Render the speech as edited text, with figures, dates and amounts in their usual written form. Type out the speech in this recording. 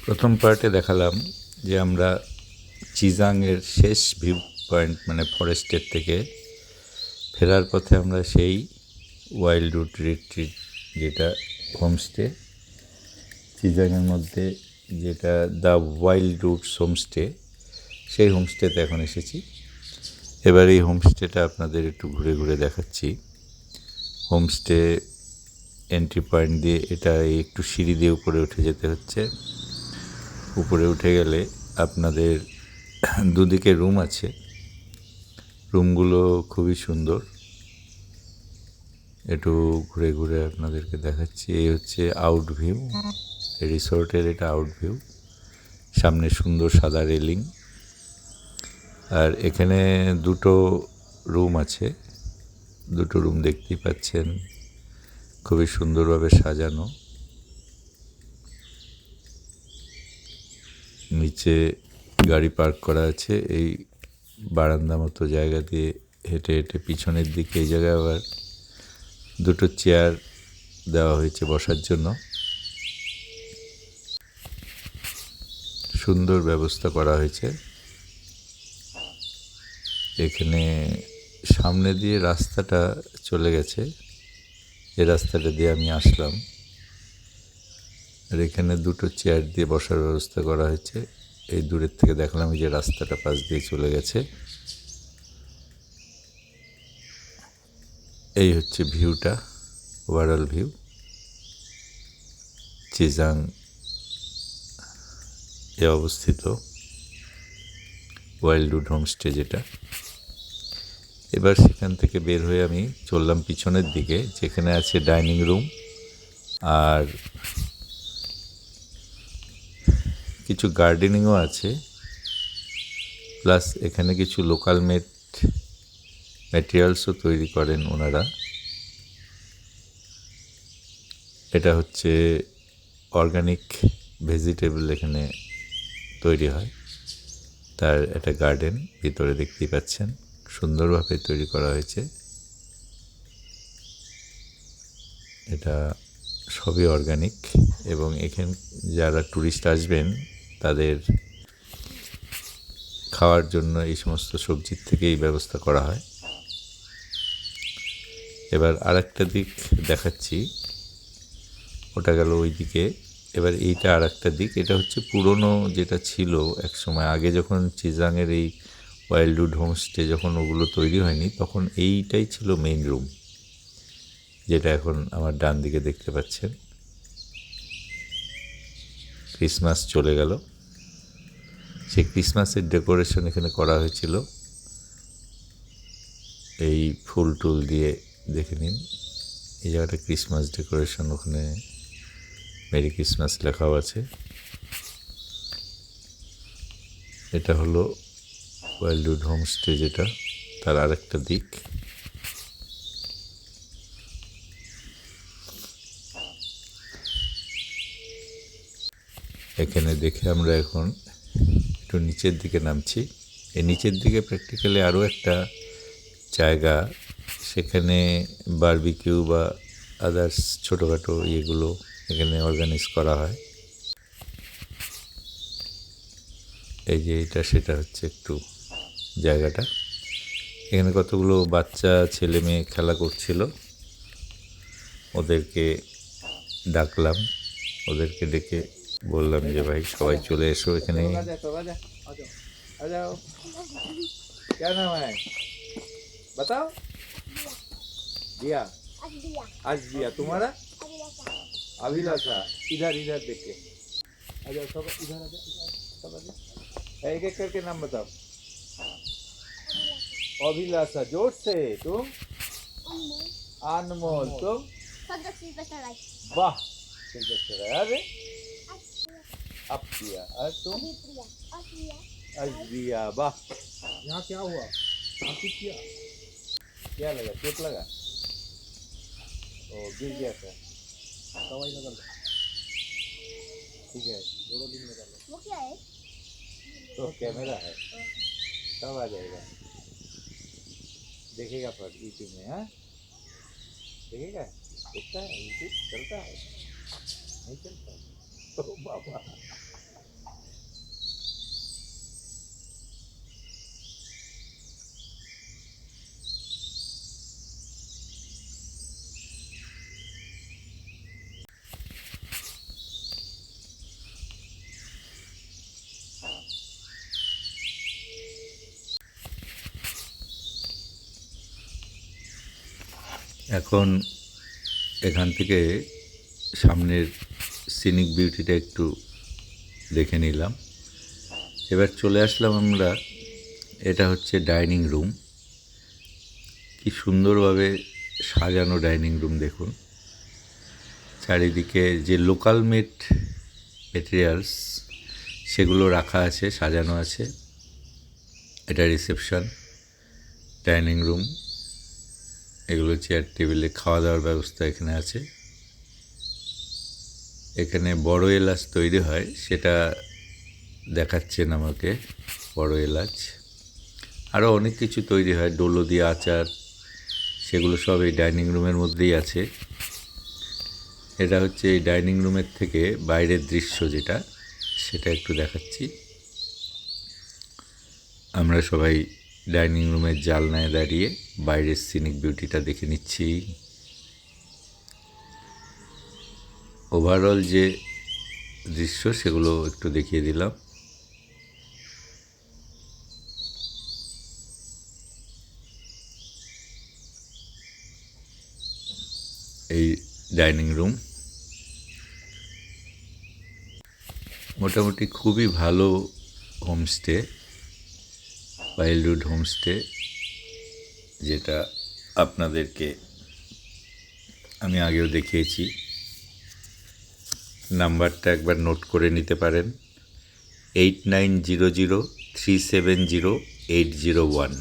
প্রথম পার্টে দেখালাম যে আমরা চিজাংয়ের শেষ ভিউ পয়েন্ট মানে ফরেস্টের থেকে ফেরার পথে আমরা সেই ওয়াইল্ডউড রিট্রিট যেটা হোমস্টে চিজাংয়ের মধ্যে যেটা দ্য ওয়াইল্ডউডস হোমস্টে সেই হোমস্টেতে এখন এসেছি। এবার এই হোমস্টেটা আপনাদের একটু ঘুরে ঘুরে দেখাচ্ছি। হোমস্টে এন্ট্রি পয়েন্ট দিয়ে এটা একটু সিঁড়ি দিয়ে উপরে উঠে যেতে হচ্ছে। উপরে উঠে গেলে আপনাদের দুদিকে রুম আছে, রুমগুলো খুবই সুন্দর। একটু ঘুরে ঘুরে আপনাদেরকে দেখাচ্ছি। এই হচ্ছে আউট ভিউ, রিসোর্টের এটা আউট ভিউ। সামনে সুন্দর সাদা রেলিং, আর এখানে দুটো রুম আছে। দুটো রুম দেখতেই পাচ্ছেন, খুবই সুন্দরভাবে সাজানো। নিচে গাড়ি পার্ক করা আছে। এই বারান্দা মতো জায়গা দিয়ে হেঁটে হেঁটে পিছনের দিকে এই জায়গায় আবার দুটো চেয়ার দেওয়া হয়েছে বসার জন্য। সুন্দর ব্যবস্থা করা হয়েছে। এখানে সামনে দিয়ে রাস্তাটা চলে গেছে, এই রাস্তাটা দিয়ে আমি আসলাম। আর এখানে দুটো চেয়ার দিয়ে বসার ব্যবস্থা করা হয়েছে। এই দূরের থেকে দেখলাম যে রাস্তাটা পাশ দিয়ে চলে গেছে। এই হচ্ছে ভিউটা, ওভারঅল ভিউ চিজাং এ অবস্থিত ওয়াইল্ডউড হোমস্টে যেটা। এবার সেখান থেকে বের হয়ে আমি চললাম পিছনের দিকে, যেখানে আছে ডাইনিং রুম আর কিছু গার্ডেনিংও আছে, প্লাস এখানে কিছু লোকাল মেড ম্যাটেরিয়ালসও তৈরি করেন ওনারা। এটা হচ্ছে অর্গানিক ভেজিটেবল এখানে তৈরি হয়। তার একটা গার্ডেন ভিতরে দেখতেই পাচ্ছেন, সুন্দরভাবে তৈরি করা হয়েছে। এটা সবই অর্গানিক, এবং এখানে যারা ট্যুরিস্ট আসবেন তাদের খাওয়ার জন্য এই সমস্ত সবজির থেকেই ব্যবস্থা করা হয়। এবার আরেকটা দিক দেখাচ্ছি, ওটা গেল ওই দিকে। এবার এইটা আরেকটা দিক, এটা হচ্ছে পুরনো যেটা ছিল এক সময় আগে, যখন চিজাংয়ের এই ওয়াইল্ডউড হোমস্টে যখন ওগুলো তৈরি হয়নি, তখন এইটাই ছিল মেইন রুম, যেটা এখন আমার ডান দিকে দেখতে পাচ্ছেন। ক্রিসমাস চলে গেল, সেই ক্রিসমাসের ডেকোরেশন এখানে করা হয়েছিল এই ফুল টুল দিয়ে। দেখে নিন এই জায়গাটা ক্রিসমাস ডেকোরেশন, ওখানে মেরি ক্রিসমাস লেখাও আছে। এটা হলো ওয়াইল্ডউড হোমস্টে যেটা, তার আরেকটা দিক। এখানে দেখে আমরা এখন একটু নিচের দিকে নামছি। এই নিচের দিকে প্র্যাকটিক্যালি আরও একটা জায়গা, সেখানে বারবিকিউ বা আদার্স ছোটোখাটো ইয়েগুলো এখানে অর্গানাইজ করা হয়। এই যে এটা সেটা হচ্ছে একটু জায়গাটা। এখানে কতগুলো বাচ্চা ছেলে মেয়ে খেলা করছিল, ওদেরকে ডাকলাম। ওদেরকে ডেকে বললাম যে ভাই সবাই চলে এসো এখানে। क्या नाम है बताओ? दिया, अजदिया। तुम्हारा? अभिलाषा। इधर इधर देख के आ जाओ सब, इधर आ जाओ, सब आ जाओ। एक एक करके नाम बताओ। अभिलाषा। जोर से। तुम? अनमोल। तुम? वाह, अरे अप्रिया। और तुम? अजदिया। वाह, यहाँ क्या हुआ? आपको क्या लगा? चोट लगा? ओ, गिर गया था? दवाई लगा लो। ठीक है, दोनों दिन लगा लो। वो क्या है? तो कैमरा है, सब आ जाएगा। देखेगा पर यूट्यूब में। हाँ, देखेगा? देखता है यूट्यूब? चलता है? नहीं चलता? ओ बाबा। এখন এখান থেকে সামনের সিনিক বিউটিটা একটু দেখে নিলাম। এবার চলে আসলাম আমরা, এটা হচ্ছে ডাইনিং রুম। কি সুন্দরভাবে সাজানো ডাইনিং রুম দেখুন। চারিদিকে যে লোকাল মেড মেটেরিয়ালস সেগুলো রাখা আছে, সাজানো আছে। এটা রিসেপশন, ডাইনিং রুম, এগুলো চেয়ার টেবিলে খাওয়া দাওয়ার ব্যবস্থা এখানে আছে। এখানে বড় এলাচ তৈরি হয়, সেটা দেখাচ্ছেন আমাকে। বড় এলাচ, আরও অনেক কিছু তৈরি হয়, ডোলো দিয়ে আচার, সেগুলো সব এই ডাইনিং রুমের মধ্যেই আছে। এটা হচ্ছে এই ডাইনিং রুমের থেকে বাইরের দৃশ্য, যেটা সেটা একটু দেখাচ্ছি। আমরা সবাই ডাইনিং রুমের জানলায় দাঁড়িয়ে বাইরের সিনিক বিউটিটা দেখে নিচ্ছি। ওভারঅল যে দৃশ্য সেগুলো একটু দেখিয়ে দিলাম। এই ডাইনিং রুম মোটামুটি খুবই ভালো হোমস্টে, ওয়াইল্ডউড হোমস্টে, যেটা আপনাদেরকে আমি আগেও দেখিয়েছি। নাম্বারটা একবার নোট করে নিতে পারেন, 8900370801।